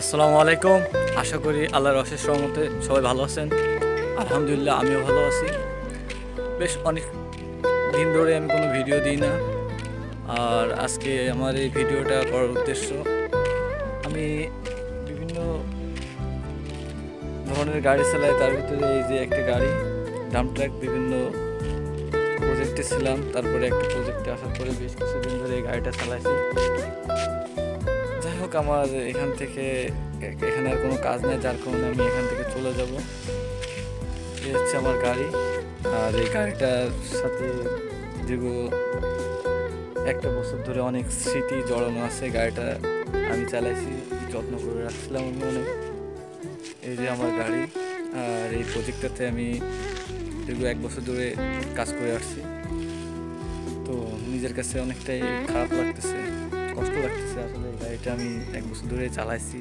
আসসালামু আলাইকুম। আশা করি আল্লাহর অশেষ রহমতে সবাই ভালো আছেন। আলহামদুলিল্লাহ আমিও ভালো আছি। বেশ অনেক দিন ধরে আমি কোনো ভিডিও দিই না, আর আজকে আমার এই ভিডিওটা করার উদ্দেশ্য, আমি বিভিন্ন ধরনের গাড়ি চালাই, তার ভিতরে এই যে একটা গাড়ি ডাম্প ট্রাক, বিভিন্ন প্রজেক্টে ছিলাম, তারপরে একটা প্রজেক্টে আসার পরে বেশ কিছুদিন ধরে এই গাড়িটা চালাইছি। যাই হোক, আমার এখানে আর কোনো কাজ নেই, যার কারণে আমি এখান থেকে চলে যাব। এই হচ্ছে আমার গাড়ি, আর এই গাড়িটার সাথে দীর্ঘ একটা বছর ধরে অনেক স্মৃতি জড়ানো আছে। গাড়িটা আমি চালাইছি, যত্ন করে রাখছিলাম আমি অনেক। এই যে আমার গাড়ি, আর এই প্রজেক্টটাতে আমি দীর্ঘ এক বছর ধরে কাজ করে আসছি। তো নিজের কাছে অনেকটাই খারাপ লাগতেছে, কষ্ট লাগতেছে। আসলে গাড়িটা আমি এক বছর ধরে চালাইছি,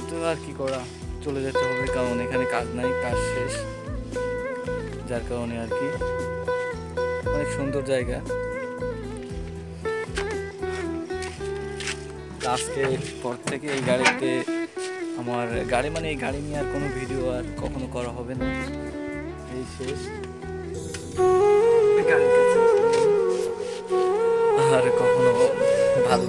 তো আর কি করা, চলে যেতে হবে, কারণ এখানে কাজ নাই, কাজ শেষ। যার কারণে আর কি, অনেক সুন্দর জায়গা। আজকে পর থেকে এই গাড়িতে আমার গাড়ি, মানে এই গাড়ি নিয়ে আর কোনো ভিডিও আর কখনো করা হবে না, এই শেষ। আর কখনো ভালো